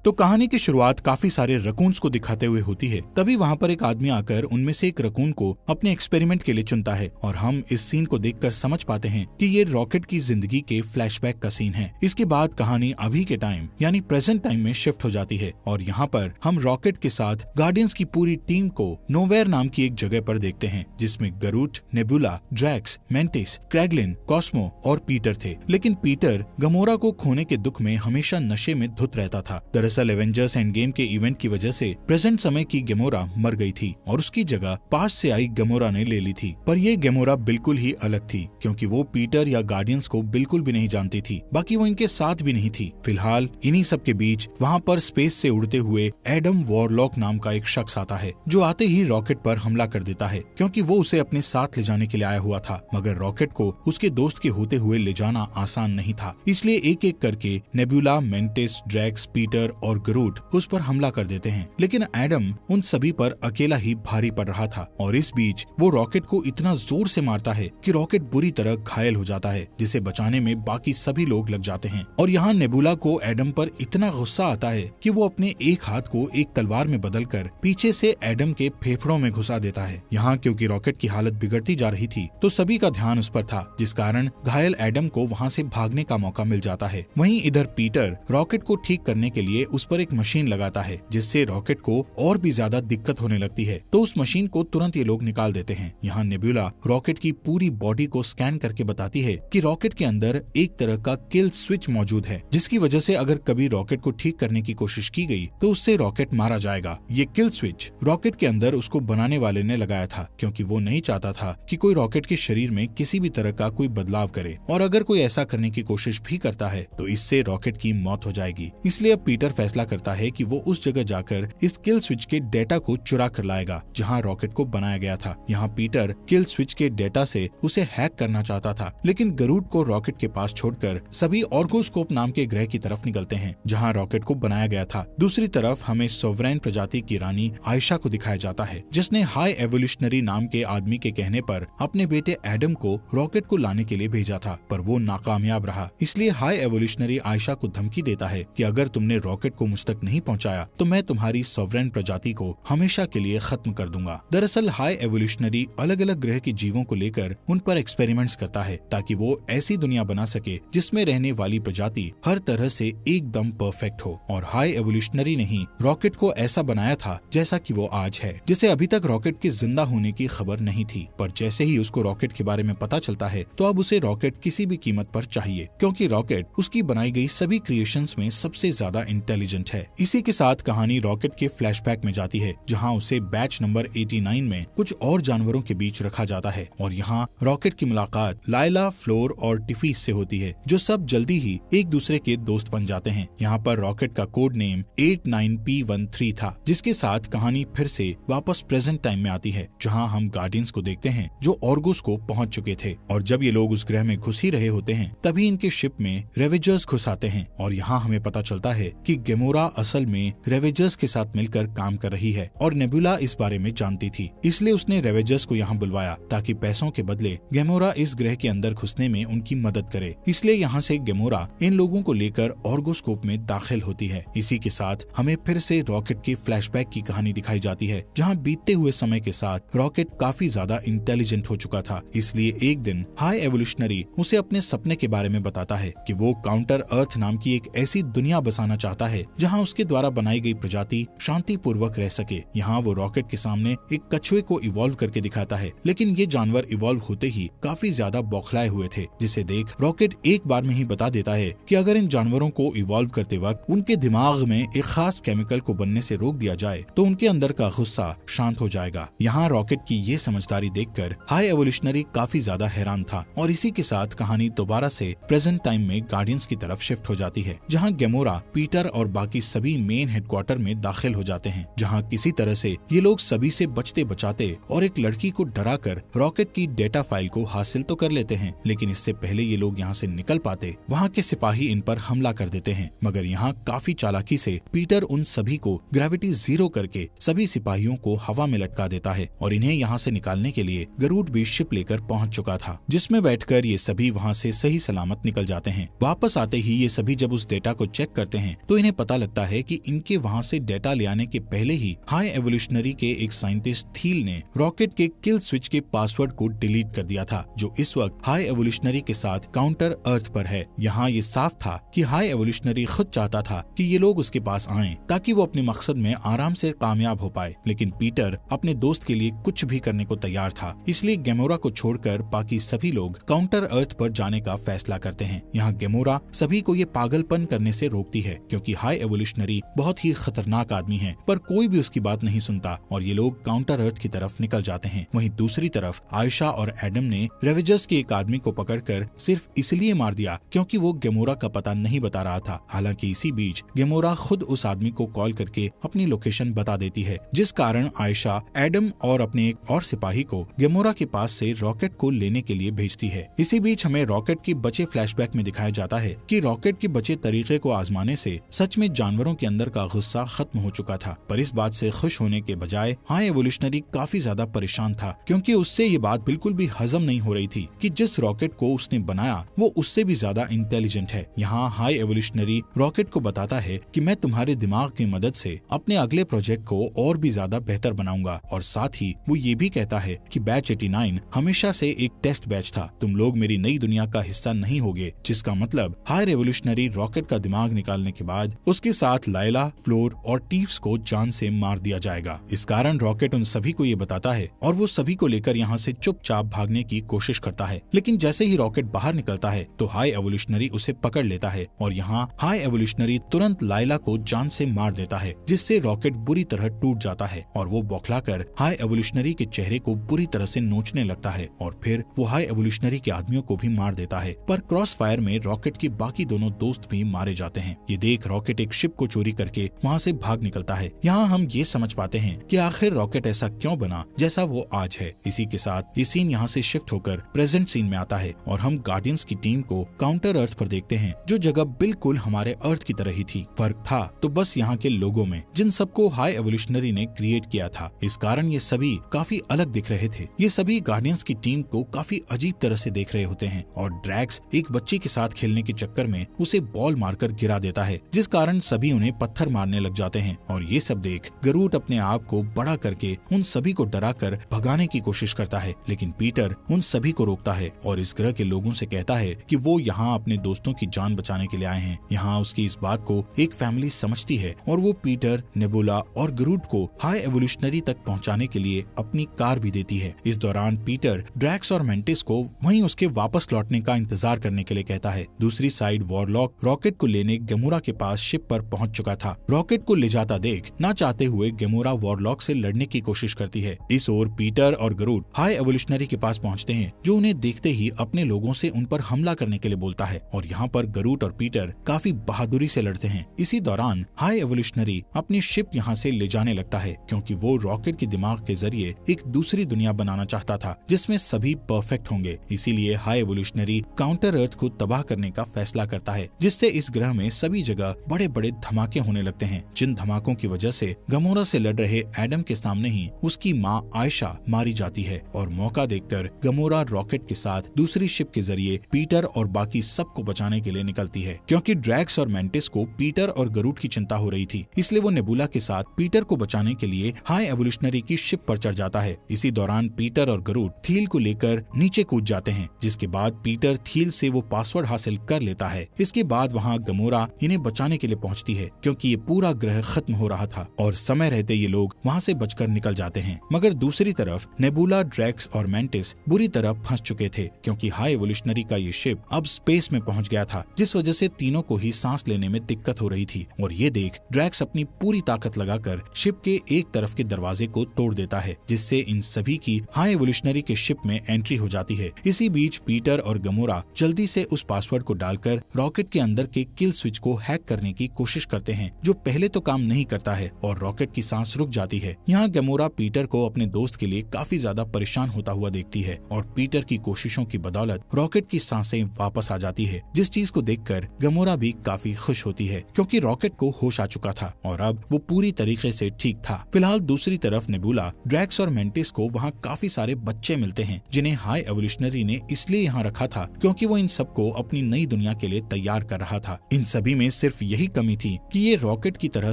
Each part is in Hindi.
तो कहानी की शुरुआत काफी सारे रकून्स को दिखाते हुए होती है। तभी वहाँ पर एक आदमी आकर उनमें से एक रकून को अपने एक्सपेरिमेंट के लिए चुनता है और हम इस सीन को देखकर समझ पाते हैं कि ये रॉकेट की जिंदगी के फ्लैशबैक का सीन है। इसके बाद कहानी अभी के टाइम यानी प्रेजेंट टाइम में शिफ्ट हो जाती है और यहाँ पर हम रॉकेट के साथ गार्डियंस की पूरी टीम को नोवेयर नाम की एक जगह पर देखते हैं, जिसमें गरूट, नेबुला, ड्रैक्स, मेंटिस, क्रैगलिन, कॉस्मो और पीटर थे। लेकिन पीटर गमोरा को खोने के दुख में हमेशा नशे में धुत रहता था। दरअसल एवेंजर्स एंड गेम के इवेंट की वजह से प्रेजेंट समय की गमोरा मर गई थी और उसकी जगह पास से आई गमोरा ने ले ली थी। पर ये गमोरा बिल्कुल ही अलग थी, क्योंकि वो पीटर या गार्डियंस को बिल्कुल भी नहीं जानती थी, बाकी वो इनके साथ भी नहीं थी। फिलहाल इन्हीं सब के बीच वहाँ पर स्पेस से उड़ते हुए एडम वॉरलॉक नाम का एक शख्स आता है, जो आते ही रॉकेट पर हमला कर देता है, क्योंकि वो उसे अपने साथ ले जाने के लिए आया हुआ था। मगर रॉकेट को उसके दोस्त के होते हुए ले जाना आसान नहीं था, इसलिए एक एक करके नेबुला, मेंटिस, ड्रैक्स, पीटर और गरूट उस पर हमला कर देते हैं। लेकिन एडम उन सभी पर अकेला ही भारी पड़ रहा था और इस बीच वो रॉकेट को इतना जोर से मारता है कि रॉकेट बुरी तरह घायल हो जाता है, जिसे बचाने में बाकी सभी लोग लग जाते हैं। और यहाँ नेबुला को एडम पर इतना गुस्सा आता है कि वो अपने एक हाथ को एक तलवार में बदलकर पीछे से एडम के फेफड़ों में घुसा देता है। यहाँ क्योंकि रॉकेट की हालत बिगड़ती जा रही थी तो सभी का ध्यान उस पर था, जिस कारण घायल एडम को वहाँ से भागने का मौका मिल जाता है। वहीं इधर पीटर रॉकेट को ठीक करने के लिए उस पर एक मशीन लगाता है, जिससे रॉकेट को और भी ज्यादा दिक्कत होने लगती है। तो उस मशीन को तुरंत ये लोग निकाल देते हैं। यहाँ नेबुला रॉकेट की पूरी बॉडी को स्कैन करके बताती है कि रॉकेट के अंदर एक तरह का किल स्विच मौजूद है, जिसकी वजह से अगर कभी रॉकेट को ठीक करने की कोशिश की गई तो उससे रॉकेट मारा जाएगा। ये किल स्विच रॉकेट के अंदर उसको बनाने वाले ने लगाया था, क्योंकि वो नहीं चाहता था कि कोई रॉकेट के शरीर में किसी भी तरह का कोई बदलाव करे, और अगर कोई ऐसा करने की कोशिश भी करता है तो इससे रॉकेट की मौत हो जाएगी। इसलिए अब पीटर फैसला करता है कि वो उस जगह जाकर इस किल स्विच के डेटा को चुरा कर लाएगा जहां रॉकेट को बनाया गया था। यहाँ पीटर किल स्विच के डेटा से उसे हैक करना चाहता था, लेकिन गरूट को रॉकेट के पास छोड़कर सभी ऑर्गोस्कोप नाम के ग्रह की तरफ निकलते हैं जहाँ रॉकेट को बनाया गया था। दूसरी तरफ हमें सोवरेन प्रजाति की रानी आयशा को दिखाया जाता है, जिसने हाई एवोल्यूशनरी नाम के आदमी के कहने पर अपने बेटे एडम को रॉकेट को लाने के लिए भेजा था, पर वो नाकामयाब रहा। इसलिए हाई एवोल्यूशनरी आयशा को धमकी देता है कि अगर तुमने रॉकेट को मुझ तक नहीं पहुंचाया तो मैं तुम्हारी सोवरेन प्रजाति को हमेशा के लिए खत्म कर दूंगा। दरअसल हाई एवोल्यूशनरी अलग अलग ग्रह के जीवों को लेकर उन पर एक्सपेरिमेंट्स करता है, ताकि वो ऐसी दुनिया बना सके जिसमें रहने वाली प्रजाति हर तरह से एकदम परफेक्ट हो। और हाई एवोल्यूशनरी ने ही रॉकेट को ऐसा बनाया था जैसा कि वो आज है, जिसे अभी तक रॉकेट के जिंदा होने की खबर नहीं थी। पर जैसे ही उसको रॉकेट के बारे में पता चलता है तो अब उसे रॉकेट किसी भी कीमत पर चाहिए, क्योंकि रॉकेट उसकी बनाई गई सभी क्रिएशंस में सबसे ज्यादा इंटेलिजेंट है। इसी के साथ कहानी रॉकेट के फ्लैशबैक में जाती है, जहां उसे बैच नंबर 89 में कुछ और जानवरों के बीच रखा जाता है और यहाँ रॉकेट की मुलाकात लायला, फ्लोर और टिफीस से होती है, जो सब जल्दी ही एक दूसरे के दोस्त बन जाते हैं। यहाँ पर रॉकेट का कोड नेम 89P13 था, जिसके साथ कहानी फिर से वापस प्रेजेंट टाइम में आती है, जहाँ हम गार्डियंस को देखते हैं जो ऑर्गोस को पहुंच चुके थे। और जब ये लोग उस ग्रह में घुस ही रहे होते हैं तभी इनके शिप में रेवेजर्स घुस आते हैं और यहाँ हमें पता चलता है कि गमोरा असल में रेवेजर्स के साथ मिलकर काम कर रही है और नेबुला इस बारे में जानती थी, इसलिए उसने रेवेजर्स को यहाँ बुलवाया ताकि पैसों के बदले गमोरा इस ग्रह के अंदर घुसने में उनकी मदद करे। इसलिए यहाँ से गमोरा इन लोगों को लेकर ऑर्गोस्कोप में दाखिल होती है। इसी के साथ हमें फिर से रॉकेट के फ्लैशबैक की कहानी दिखाई जाती है, जहाँ बीतते हुए समय के साथ रॉकेट काफी ज्यादा इंटेलिजेंट हो चुका था। इसलिए एक दिन हाई एवोल्यूशनरी उसे अपने सपने के बारे में बताता है कि वो काउंटर अर्थ नाम की एक ऐसी दुनिया बसाना चाहता है जहाँ उसके द्वारा बनाई गई प्रजाति शांति पूर्वक रह सके। यहाँ वो रॉकेट के सामने एक कछुए को इवॉल्व करके दिखाता है, लेकिन ये जानवर इवॉल्व होते ही काफी ज्यादा बौखलाए हुए थे, जिसे देख रॉकेट एक बार में ही बता देता है कि अगर इन जानवरों को इवॉल्व करते वक्त उनके दिमाग में एक खास केमिकल को बनने से रोक दिया जाए तो उनके अंदर का गुस्सा शांत हो जाएगा। यहाँ रॉकेट की ये समझदारी देखकर हाई एवोल्यूशनरी काफी ज्यादा हैरान था और इसी के साथ कहानी दोबारा से प्रेजेंट टाइम में गार्डियंस की तरफ शिफ्ट हो जाती है, जहाँ गमोरा, पीटर और बाकी सभी मेन हेडक्वार्टर में दाखिल हो जाते हैं, जहाँ किसी तरह से ये लोग सभी से बचते बचाते और एक लड़की को डराकर रॉकेट की डेटा फाइल को हासिल तो कर लेते हैं। लेकिन इससे पहले ये लोग यहाँ से निकल पाते वहाँ के सिपाही इन पर हमला कर देते हैं, मगर यहाँ काफी चालाकी से पीटर उन सभी को ग्रेविटी जीरो करके सभी सिपाहियों को हवा में लटका देता है और इन्हें यहाँ से निकालने के लिए गरूट भी शिप लेकर पहुँच चुका था, जिसमें बैठकर ये सभी वहाँ से सही सलामत निकल जाते हैं। वापस आते ही ये सभी जब उस डेटा को चेक करते हैं तो इन्हें पता लगता है कि इनके वहाँ से डेटा ले आने के पहले ही हाई एवोल्यूशनरी के एक साइंटिस्ट थील ने रॉकेट के किल स्विच के पासवर्ड को डिलीट कर दिया था, जो इस वक्त हाई एवोल्यूशनरी के साथ काउंटर अर्थ पर है। यहाँ ये साफ था कि हाई एवोल्यूशनरी खुद चाहता था कि ये लोग उसके पास आएं ताकि वो अपने मकसद में आराम से कामयाब हो पाए, लेकिन पीटर अपने दोस्त के लिए कुछ भी करने को तैयार था। इसलिए गेमोरा को छोड़कर बाकी सभी लोग काउंटर अर्थ पर जाने का फैसला करते हैं। यहाँ गेमोरा सभी को ये पागलपन करने से रोकती है क्योंकि हाई एवोल्यूशनरी बहुत ही खतरनाक आदमी है, पर कोई भी उसकी बात नहीं सुनता और ये लोग काउंटर अर्थ की तरफ निकल जाते हैं। वहीं दूसरी तरफ आयशा और एडम ने रेवेजर्स के एक आदमी को पकड़कर सिर्फ इसलिए मार दिया क्योंकि वो गेमोरा का पता नहीं बता रहा था। हालांकि इसी बीच गेमोरा खुद उस आदमी को कॉल करके अपनी लोकेशन बता देती है, जिस कारण आयशा एडम और अपने एक और सिपाही को गेमोरा के पास से रॉकेट को लेने के लिए भेजती है। इसी बीच हमें रॉकेट के बचे फ्लैशबैक में दिखाया जाता है कि रॉकेट के बचे तरीके को आजमाने से सच में जानवरों के अंदर का गुस्सा खत्म हो चुका था, पर इस बात से खुश होने के बजाय हाई एवोल्यूशनरी काफी ज्यादा परेशान था क्योंकि उससे ये बात बिल्कुल भी हजम नहीं हो रही थी कि जिस रॉकेट को उसने बनाया वो उससे भी ज्यादा इंटेलिजेंट है। यहाँ हाई एवोल्यूशनरी रॉकेट को बताता है कि मैं तुम्हारे दिमाग की मदद से अपने अगले प्रोजेक्ट को और भी ज्यादा बेहतर बनाऊंगा, और साथ ही वो ये भी कहता है कि बैच 89 हमेशा से एक टेस्ट बैच था, तुम लोग मेरी नई दुनिया का हिस्सा नहीं होगे, जिसका मतलब हाई एवोल्यूशनरी रॉकेट का दिमाग निकालने के बाद उसके साथ लायला, फ्लोर और टीव्स को जान से मार दिया जाएगा। इस कारण रॉकेट उन सभी को ये बताता है और वो सभी को लेकर यहाँ से चुपचाप भागने की कोशिश करता है, लेकिन जैसे ही रॉकेट बाहर निकलता है तो हाई एवोल्यूशनरी उसे पकड़ लेता है और यहाँ हाई एवोल्यूशनरी तुरंत लायला को जान से मार देता है, जिससे रॉकेट बुरी तरह टूट जाता है और वो बौखलाकर हाई एवोल्यूशनरी के चेहरे को बुरी तरह से नोचने लगता है और फिर वो हाई एवोल्यूशनरी के आदमियों को भी मार देता है। पर क्रॉस फायर में रॉकेट के बाकी दोनों दोस्त भी मारे जाते हैं। ये देख रॉकेट एक शिप को चोरी करके वहाँ से भाग निकलता है। यहाँ हम ये समझ पाते हैं कि आखिर रॉकेट ऐसा क्यों बना जैसा वो आज है। इसी के साथ ये सीन यहाँ से शिफ्ट होकर प्रेजेंट सीन में आता है और हम गार्डियंस की टीम को काउंटर अर्थ पर देखते हैं, जो जगह बिल्कुल हमारे अर्थ की तरह ही थी। फर्क था तो बस यहाँ के लोगों में, जिन सबको हाई एवोल्यूशनरी ने क्रिएट किया था। इस कारण ये सभी काफी अलग दिख रहे थे। ये सभी गार्डियंस की टीम को काफी अजीब तरह से देख रहे होते हैं और ड्रैक्स एक बच्चे के साथ खेलने के चक्कर में उसे बॉल मारकर गिरा देता है, जिस कारण सभी उन्हें पत्थर मारने लग जाते हैं। और ये सब देख गरूट अपने आप को बड़ा करके उन सभी को डराकर भगाने की कोशिश करता है, लेकिन पीटर उन सभी को रोकता है और इस ग्रह के लोगों से कहता है कि वो यहाँ अपने दोस्तों की जान बचाने के लिए आए हैं। यहाँ उसकी इस बात को एक फैमिली समझती है और वो पीटर, नेबुला और गरूट को हाई एवोल्यूशनरी तक पहुँचाने के लिए अपनी कार भी देती है। इस दौरान पीटर ड्रैक्स और मेंटिस को वहीं उसके वापस लौटने का इंतजार करने के लिए कहता है। दूसरी साइड वॉरलॉक रॉकेट को लेने गेमोरा के पास शिप पर पहुंच चुका था। रॉकेट को ले जाता देख ना चाहते हुए गेमोरा वॉरलॉक से लड़ने की कोशिश करती है। इस ओर पीटर और गरूट हाई एवोल्यूशनरी के पास पहुंचते हैं, जो उन्हें देखते ही अपने लोगों से उन पर हमला करने के लिए बोलता है और यहाँ पर गरूट और पीटर काफी बहादुरी से लड़ते हैं। इसी दौरान हाई एवोल्यूशनरी अपनी शिप यहाँ से ले जाने लगता है क्योंकि वो रॉकेट के दिमाग के जरिए एक दूसरी दुनिया बनाना चाहता था जिसमें सभी परफेक्ट होंगे। इसीलिए हाई एवोल्यूशनरी काउंटर अर्थ को तबाह करने का फैसला करता है, जिससे इस ग्रह में सभी जगह बड़े बड़े धमाके होने लगते हैं, जिन धमाकों की वजह से गमोरा से लड़ रहे एडम के सामने ही उसकी माँ आयशा मारी जाती है और मौका देखकर गमोरा रॉकेट के साथ दूसरी शिप के जरिए पीटर और बाकी सबको बचाने के लिए निकलती है। क्योंकि ड्रैक्स और मेंटिस को पीटर और गरूट की चिंता हो रही थी, इसलिए वो नेबुला के साथ पीटर को बचाने के लिए हाई एवोल्यूशनरी की शिप पर चढ़ जाता है। इसी दौरान पीटर और गरूट थील को लेकर नीचे कूद जाते हैं, जिसके बाद पीटर थील से वो पासवर्ड हासिल कर लेता है। इसके बाद वहाँ गमोरा इन्हें बचाने के लिए पहुँचती है क्योंकि ये पूरा ग्रह खत्म हो रहा था और समय रहते ये लोग वहाँ से बचकर निकल जाते हैं। मगर दूसरी तरफ नेबुला, ड्रैक्स और मेंटिस बुरी तरह फंस चुके थे क्योंकि हाई एवोल्यूशनरी का ये शिप अब स्पेस में पहुँच गया था, जिस वजह से तीनों को ही सांस लेने में दिक्कत हो रही थी। और ये देख ड्रैक्स अपनी पूरी ताकत लगाकर शिप के एक तरफ के दरवाजे को तोड़ देता है, जिससे इन सभी की हाई एवोल्यूशनरी के शिप में एंट्री हो जाती है। इसी बीच पीटर और गमोरा जल्दी से उस पासवर्ड को डालकर रॉकेट के अंदर के किल स्विच को हैक करने की कोशिश करते हैं, जो पहले तो काम नहीं करता है और रॉकेट की सांस रुक जाती है। यहाँ गमोरा पीटर को अपने दोस्त के लिए काफी ज्यादा परेशान होता हुआ देखती है और पीटर की कोशिशों की बदौलत रॉकेट की सांसें वापस आ जाती है, जिस चीज को देखकर गमोरा भी काफी खुश होती है क्योंकि रॉकेट को होश आ चुका था और अब वो पूरी तरीके से ठीक था। फिलहाल दूसरी तरफ नेबुला, ड्रैक्स और मेंटिस को वहाँ काफी सारे बच्चे मिलते हैं, जिन्हें हाई एवोल्यूशनरी ने इसलिए यहाँ रखा था क्योंकि वो इन सबको अपनी नई दुनिया के लिए तैयार कर रहा था। इन सभी में सिर्फ यही यही कमी थी कि ये रॉकेट की तरह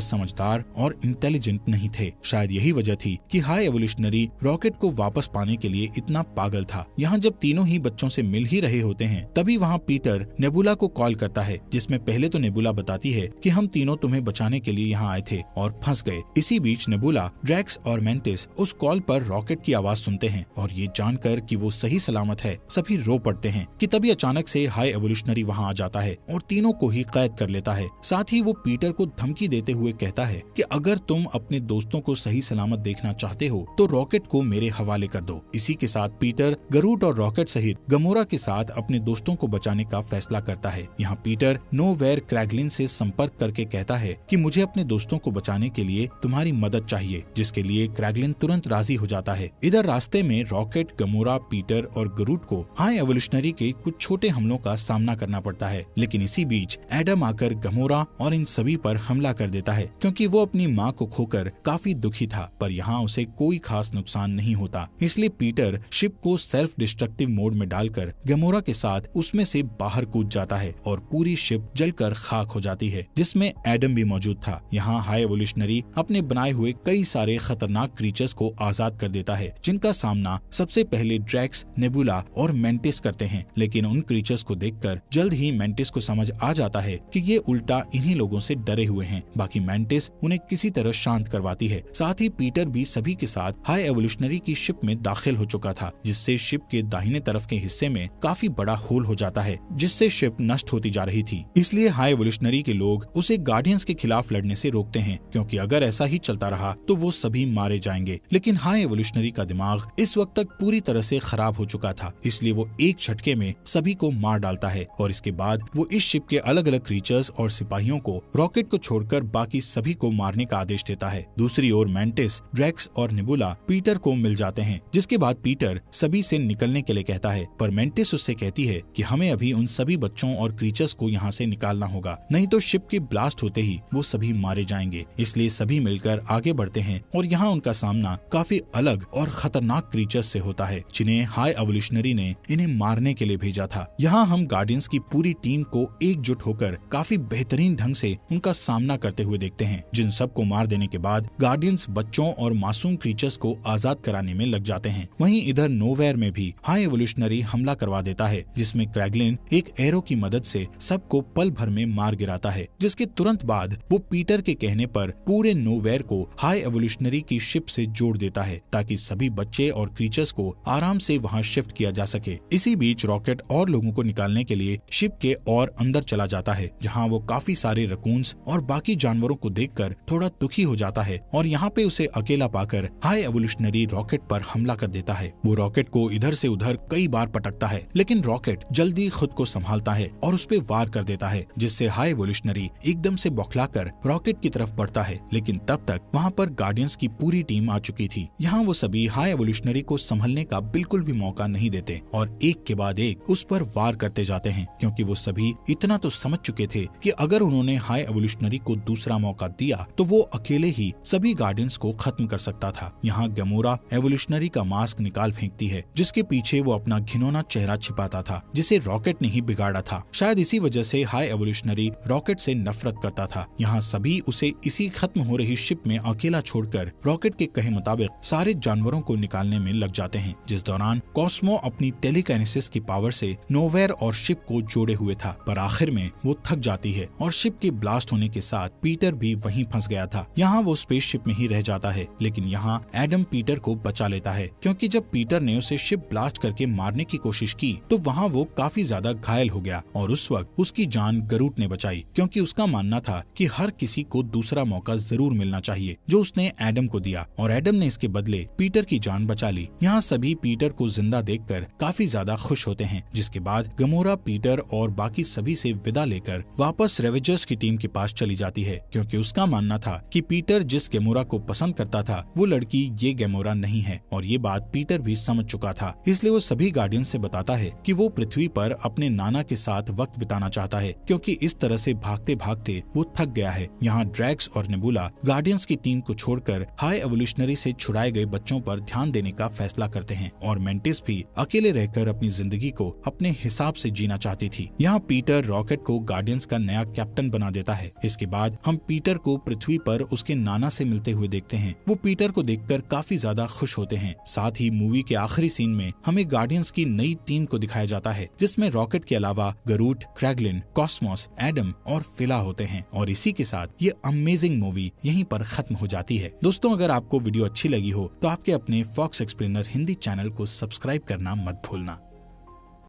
समझदार और इंटेलिजेंट नहीं थे। शायद यही वजह थी कि हाई एवोल्यूशनरी रॉकेट को वापस पाने के लिए इतना पागल था। यहाँ जब तीनों ही बच्चों से मिल ही रहे होते हैं तभी वहाँ पीटर नेबुला को कॉल करता है, जिसमें पहले तो नेबुला बताती है कि हम तीनों तुम्हें बचाने के लिए यहाँ आए थे और फंस गए। इसी बीच नेबुला, ड्रैक्स और मेंटिस उस कॉल पर रॉकेट की आवाज सुनते हैं और ये जानकर कि वो सही सलामत है सभी रो पड़ते हैं कि तभी अचानक से हाई एवोल्यूशनरी वहाँ आ जाता है और तीनों को ही कैद कर लेता है। साथ ही वो पीटर को धमकी देते हुए कहता है कि अगर तुम अपने दोस्तों को सही सलामत देखना चाहते हो तो रॉकेट को मेरे हवाले कर दो। इसी के साथ पीटर गरूट और रॉकेट सहित गमोरा के साथ अपने दोस्तों को बचाने का फैसला करता है। यहाँ पीटर नोवेयर क्रैगलिन से संपर्क करके कहता है कि मुझे अपने दोस्तों को बचाने के लिए तुम्हारी मदद चाहिए, जिसके लिए क्रैगलिन तुरंत राजी हो जाता है। इधर रास्ते में रॉकेट, गमोरा, पीटर और गरूट को हाई एवोल्यूशनरी के कुछ छोटे हमलों का सामना करना पड़ता है, लेकिन इसी बीच एडम आकर गमोरा और इन सभी पर हमला कर देता है क्योंकि वो अपनी माँ को खोकर काफी दुखी था, पर यहाँ उसे कोई खास नुकसान नहीं होता। इसलिए पीटर शिप को सेल्फ डिस्ट्रक्टिव मोड में डालकर गमोरा के साथ उसमें से बाहर कूद जाता है और पूरी शिप जलकर खाक हो जाती है, जिसमें एडम भी मौजूद था। यहाँ हाई एवोल्यूशनरी अपने बनाए हुए कई सारे खतरनाक क्रीचर्स को आजाद कर देता है, जिनका सामना सबसे पहले ड्रैक्स, नेबुला और मेंटिस करते हैं। लेकिन उन क्रीचर्स को देखकर जल्द ही मेंटिस को समझ आ जाता है कि ये उल्टा इन्हीं लोगों से डरे हुए हैं। बाकी मेंटिस उन्हें किसी तरह शांत करवाती है। साथ ही पीटर भी सभी के साथ हाई एवोल्यूशनरी की शिप में दाखिल हो चुका था, जिससे शिप के दाहिने तरफ के हिस्से में काफी बड़ा होल हो जाता है, जिससे शिप नष्ट होती जा रही थी। इसलिए हाई एवोल्यूशनरी के लोग उसे गार्डियंस के खिलाफ लड़ने से रोकते हैं, क्योंकि अगर ऐसा ही चलता रहा तो वो सभी मारे जाएंगे। लेकिन हाई एवोल्यूशनरी का दिमाग इस वक्त तक पूरी तरह से खराब हो चुका था, इसलिए वो एक झटके में सभी को मार डालता है और इसके बाद वो इस शिप के अलग अलग क्रीचर्स और सिपाहियों को रॉकेट को छोड़कर बाकी सभी को मारने का आदेश देता है। दूसरी ओर मेंटिस, ड्रैक्स और नेबुला पीटर को मिल जाते हैं, जिसके बाद पीटर सभी से निकलने के लिए कहता है, पर मेंटिस उससे कहती है कि हमें अभी उन सभी बच्चों और क्रीचर्स को यहाँ से निकालना होगा, नहीं तो शिप के ब्लास्ट होते ही वो सभी मारे जाएंगे। इसलिए सभी मिलकर आगे बढ़ते हैं और यहाँ उनका सामना काफी अलग और खतरनाक क्रीचर्स से होता है, जिन्हें हाई एवोल्यूशनरी ने इन्हें मारने के लिए भेजा था। यहाँ हम गार्डियंस की पूरी टीम को एकजुट होकर काफी बेहतरीन ढंग से उनका सामना करते हुए देखते हैं, जिन सबको मार देने के बाद गार्डियंस बच्चों और मासूम क्रीचर्स को आजाद कराने में लग जाते हैं। वहीं इधर नोवेयर में भी हाई एवोल्यूशनरी हमला करवा देता है, जिसमें क्रैगलिन एक एरो की मदद से सबको पल भर में मार गिराता है, जिसके तुरंत बाद वो पीटर के कहने पर पूरे नोवेयर को हाई एवोल्यूशनरी की शिप से जोड़ देता है, ताकि सभी बच्चे और क्रीचर्स को आराम से वहाँ शिफ्ट किया जा सके। इसी बीच रॉकेट और लोगों को निकालने के लिए शिप के और अंदर चला जाता है, जहाँ वो काफी सारे रकून्स और बाकी जानवरों को देखकर थोड़ा दुखी हो जाता है और यहाँ पे उसे अकेला पाकर हाई एवोल्यूशनरी रॉकेट पर हमला कर देता है। वो रॉकेट को इधर से उधर कई बार पटकता है, लेकिन रॉकेट जल्दी खुद को संभालता है और उस पे वार कर देता है, जिससे हाई एवोल्यूशनरी एकदम से बौखलाकर रॉकेट की तरफ बढ़ता है। लेकिन तब तक वहाँ पर गार्डियंस की पूरी टीम आ चुकी थी। यहाँ वो सभी हाई एवोल्यूशनरी को संभलने का बिल्कुल भी मौका नहीं देते और एक के बाद एक उस पर वार करते जाते हैं, क्योंकि वो सभी इतना तो समझ चुके थे कि अगर उन्होंने हाई एवोल्यूशनरी को दूसरा मौका दिया तो वो अकेले ही सभी गार्डियंस को खत्म कर सकता था। यहाँ गमोरा एवोल्यूशनरी का मास्क निकाल फेंकती है, जिसके पीछे वो अपना घिनौना चेहरा छिपाता था, जिसे रॉकेट ने ही बिगाड़ा था। शायद इसी वजह से हाई एवोल्यूशनरी रॉकेट से नफरत करता था। यहाँ सभी उसे इसी खत्म हो रही शिप में अकेला छोड़कर रॉकेट के कहे मुताबिक सारे जानवरों को निकालने में लग जाते हैं, जिस दौरान कॉस्मो अपनी टेलीकाइनेसिस की पावर से नोवेयर और शिप को जोड़े हुए था, पर आखिर में वो थक जाती है और शिप के ब्लास्ट होने के साथ पीटर भी वहीं फंस गया था। यहाँ वो स्पेसशिप में ही रह जाता है, लेकिन यहाँ एडम पीटर को बचा लेता है, क्योंकि जब पीटर ने उसे शिप ब्लास्ट करके मारने की कोशिश की तो वहाँ वो काफी ज्यादा घायल हो गया और उस वक्त उसकी जान गरूट ने बचाई, क्योंकि उसका मानना था कि हर किसी को दूसरा मौका जरूर मिलना चाहिए, जो उसने एडम को दिया और एडम ने इसके बदले पीटर की जान बचा ली। यहाँ सभी पीटर को जिंदा देखकर काफी ज्यादा खुश होते हैं, जिसके बाद गमोरा पीटर और बाकी सभी से विदा लेकर वापस रेवेजर्स की टीम के पास चली जाती है, क्योंकि उसका मानना था कि पीटर जिस गमोरा को पसंद करता था वो लड़की ये गमोरा नहीं है, और ये बात पीटर भी समझ चुका था। इसलिए वो सभी गार्डियन से बताता है कि वो पृथ्वी पर अपने नाना के साथ वक्त बिताना चाहता है, क्योंकि इस तरह से भागते भागते वो थक गया है। यहाँ ड्रैक्स और नेबुला गार्डियंस की टीम को छोड़कर हाई एवोल्यूशनरी से छुड़ाए गए बच्चों पर ध्यान देने का फैसला करते हैं, और मेंटिस भी अकेले रहकर अपनी जिंदगी को अपने हिसाब से जीना चाहती थी। यहाँ पीटर रॉकेट को गार्डियंस का नया कैप्टन कैप्टन बना देता है। इसके बाद हम पीटर को पृथ्वी पर उसके नाना से मिलते हुए देखते हैं। वो पीटर को देखकर काफी ज्यादा खुश होते हैं। साथ ही मूवी के आखिरी सीन में हमें गार्डियंस की नई टीम को दिखाया जाता है, जिसमें रॉकेट के अलावा गरूट, क्रैगलिन, कॉस्मोस, एडम और फिला होते हैं। और इसी के साथ ये अमेजिंग मूवी यहीं पर खत्म हो जाती है। दोस्तों, अगर आपको वीडियो अच्छी लगी हो तो आपके अपने फॉक्स एक्सप्लेनर हिंदी चैनल को सब्सक्राइब करना मत भूलना।